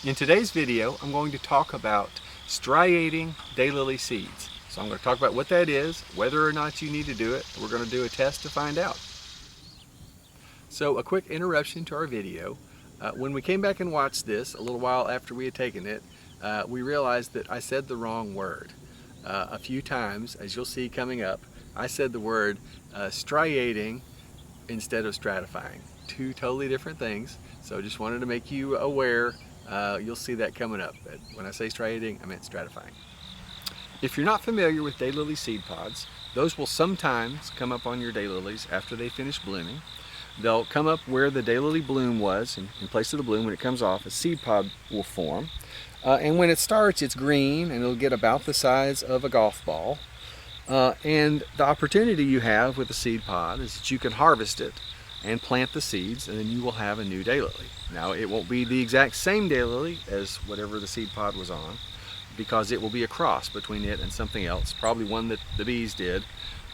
In today's video, I'm going to talk about striating daylily seeds. So I'm going to talk about what that is, whether or not you need to do it. We're going to do a test to find out. So a quick interruption to our video. When we came back and watched this a little while after we had taken it, we realized that I said the wrong word. A few times, as you'll see coming up, I said the word striating instead of stratifying. Two totally different things. So just wanted to make you aware. You'll see that coming up. But when I say striating, I meant stratifying. If you're not familiar with daylily seed pods, those will sometimes come up on your daylilies after they finish blooming. They'll come up where the daylily bloom was, and in place of the bloom, when it comes off, a seed pod will form. And when it starts, it's green, and it'll get about the size of a golf ball. And the opportunity you have with a seed pod is that you can harvest it and plant the seeds, and then you will have a new daylily. Now, it won't be the exact same daylily as whatever the seed pod was on, because it will be a cross between it and something else, probably one that the bees did.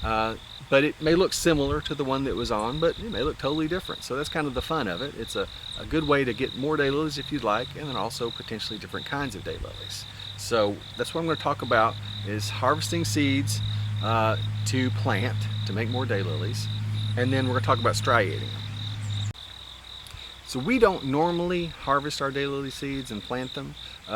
But it may look similar to the one that was on, but it may look totally different. So that's kind of the fun of it. It's a good way to get more daylilies if you'd like, and then also potentially different kinds of daylilies. So that's what I'm going to talk about, is harvesting seeds to plant, to make more daylilies. And then we're going to talk about striating them. So we don't normally harvest our daylily seeds and plant them.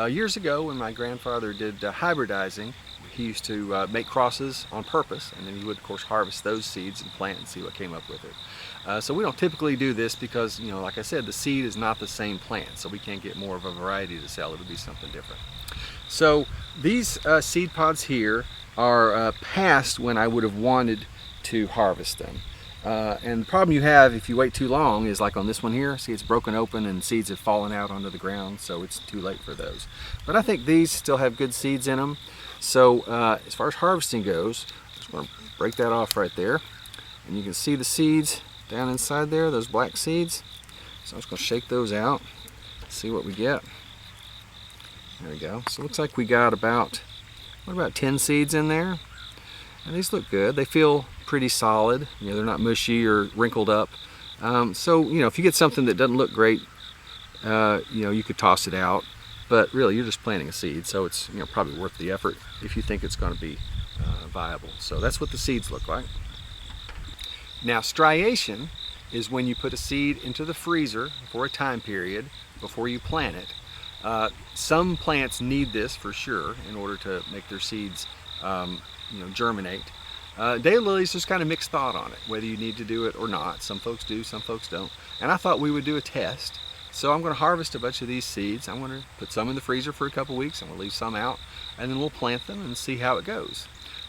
Years ago, when my grandfather did hybridizing, he used to make crosses on purpose, and then he would of course harvest those seeds and plant and see what came up with it. So we don't typically do this because, you know, like I said, the seed is not the same plant, so we can't get more of a variety to sell. It'll be something different. So these seed pods here are past when I would have wanted to harvest them. And the problem you have if you wait too long is like on this one here. See, it's broken open and seeds have fallen out onto the ground, so it's too late for those. But I think these still have good seeds in them. So as far as harvesting goes, I'm just going to break that off right there. And you can see the seeds down inside there, those black seeds. So I'm just going to shake those out, see what we get. There we go. So it looks like we got about 10 seeds in there. And these look good. They feel pretty solid. You know, they're not mushy or wrinkled up. So, you know, if you get something that doesn't look great, you know, you could toss it out. But really, you're just planting a seed, so it's, you know, probably worth the effort if you think it's going to be viable. So that's what the seeds look like. Now, striation is when you put a seed into the freezer for a time period before you plant it. Some plants need this for sure in order to make their seeds you know, germinate. Daylilies, just kind of mixed thought on it, whether you need to do it or not. Some folks do, some folks don't. And I thought we would do a test. So I'm going to harvest a bunch of these seeds. I'm going to put some in the freezer for a couple weeks. I'm going to leave some out, and then we'll plant them and see how it goes.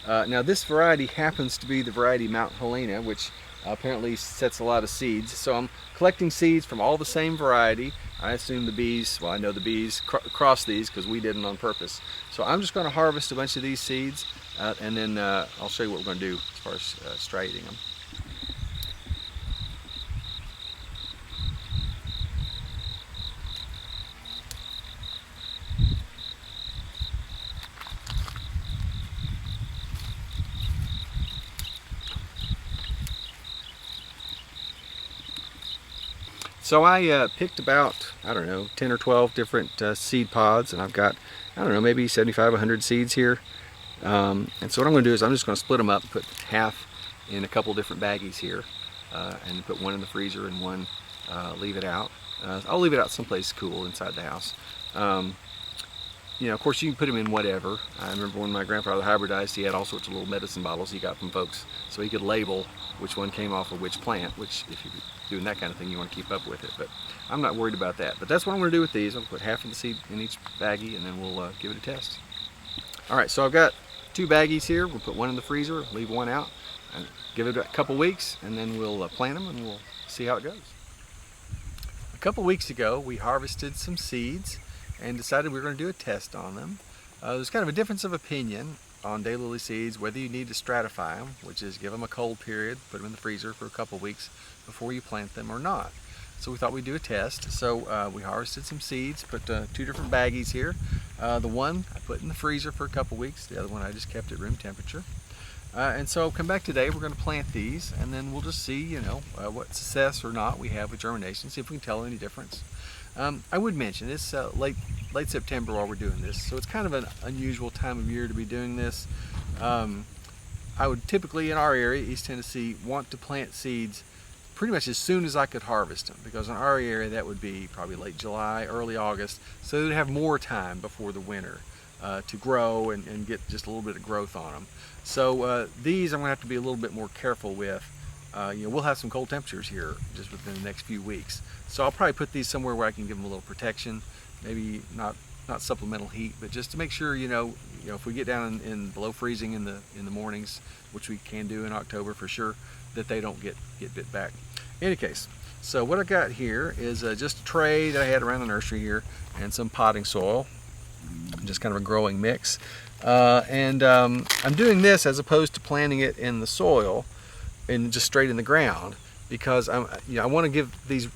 Now this variety happens to be the variety Mount Helena, which apparently sets a lot of seeds. So I'm collecting seeds from all the same variety. I assume the bees, well, I know the bees cross these because we didn't on purpose. So I'm just going to harvest a bunch of these seeds, and then I'll show you what we're going to do as far as striating them. So I picked about, I don't know, 10 or 12 different seed pods, and I've got, I don't know, maybe 75, 100 seeds here. And so what I'm going to do is I'm just going to split them up, put half in a couple different baggies here, and put one in the freezer and one leave it out. I'll leave it out someplace cool inside the house. You know, of course, you can put them in whatever. I remember when my grandfather hybridized, he had all sorts of little medicine bottles he got from folks, so he could label which one came off of which plant, which if you're doing that kind of thing, you want to keep up with it. But I'm not worried about that. But that's what I'm going to do with these. I'm going to put half of the seed in each baggie, and then we'll give it a test. All right, so I've got 2 baggies here. We'll put one in the freezer, leave one out, and give it a couple weeks, and then we'll plant them, and we'll see how it goes. A couple weeks ago, we harvested some seeds and decided we were going to do a test on them. There's kind of a difference of opinion on daylily seeds, whether you need to stratify them, which is give them a cold period, put them in the freezer for a couple weeks before you plant them, or not. So we thought we'd do a test. So we harvested some seeds, put 2 different baggies here. The one I put in the freezer for a couple weeks, the other one I just kept at room temperature. And so come back today, we're going to plant these, and then we'll just see, you know, what success or not we have with germination, see if we can tell any difference. I would mention it's late September while we're doing this, so it's kind of an unusual time of year to be doing this. I would typically, in our area, East Tennessee, want to plant seeds pretty much as soon as I could harvest them, because in our area that would be probably late July, early August, so they'd have more time before the winter to grow and get just a little bit of growth on them. So these I'm going to have to be a little bit more careful with. We'll have some cold temperatures here just within the next few weeks, so I'll probably put these somewhere where I can give them a little protection, maybe not supplemental heat, but just to make sure, if we get down in below freezing in the mornings, which we can do in October for sure, that they don't get bit back. In any case, so what I got here is just a tray that I had around the nursery here and some potting soil, just kind of a growing mix. I'm doing this as opposed to planting it in the soil and just straight in the ground, because I want to give these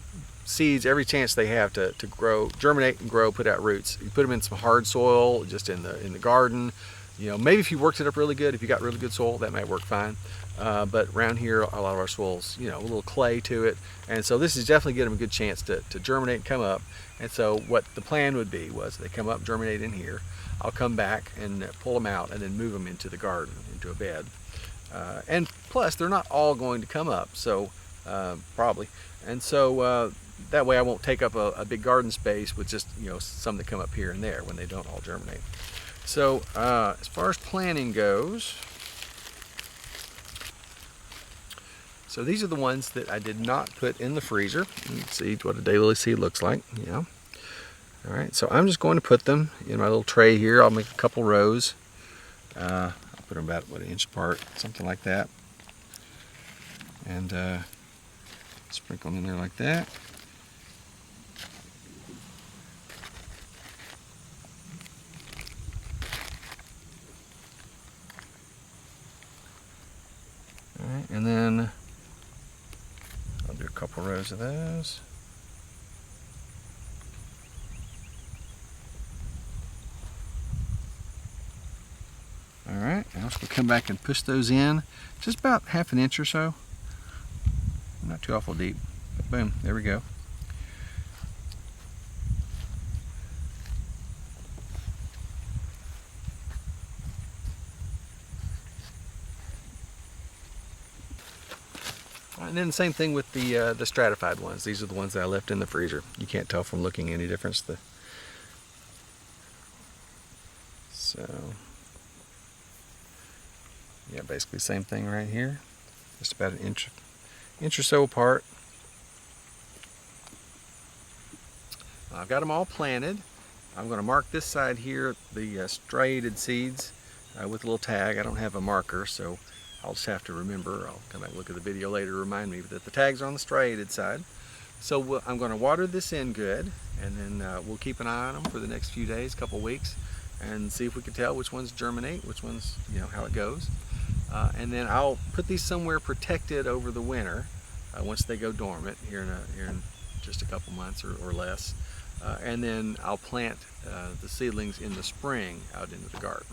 seeds every chance they have to grow, germinate and grow, put out roots. You put them in some hard soil just in the garden. Maybe if you worked it up really good, if you got really good soil, that might work fine. But around here, a lot of our soil's, a little clay to it. And so this is definitely giving them a good chance to germinate and come up. And so what the plan would be was they come up, germinate in here. I'll come back and pull them out and then move them into the garden, into a bed. And plus, they're not all going to come up, so probably. And so that way I won't take up a big garden space with just, some that come up here and there when they don't all germinate. So as far as planting goes, so these are the ones that I did not put in the freezer. You can see what a daylily seed looks like. All right, so I'm just going to put them in my little tray here. I'll make a couple rows. I'll put them about an inch apart, something like that. And sprinkle them in there like that. All right, and then I'll do a couple rows of those. All right, I'm just going to come back and push those in just about half an inch or so. Not too awful deep, but boom, there we go. And then the same thing with the stratified ones. These are the ones that I left in the freezer. You can't tell from looking any difference. So yeah, basically same thing right here. Just about an inch or so apart. I've got them all planted. I'm going to mark this side here, the striated seeds, with a little tag. I don't have a marker, so I'll just have to remember. I'll come back and look at the video later to remind me that the tags are on the striated side. So I'm going to water this in good, and then we'll keep an eye on them for the next few days, couple weeks, and see if we can tell which ones germinate, which ones, how it goes. And then I'll put these somewhere protected over the winter once they go dormant here in just a couple months or less. And then I'll plant the seedlings in the spring out into the garden.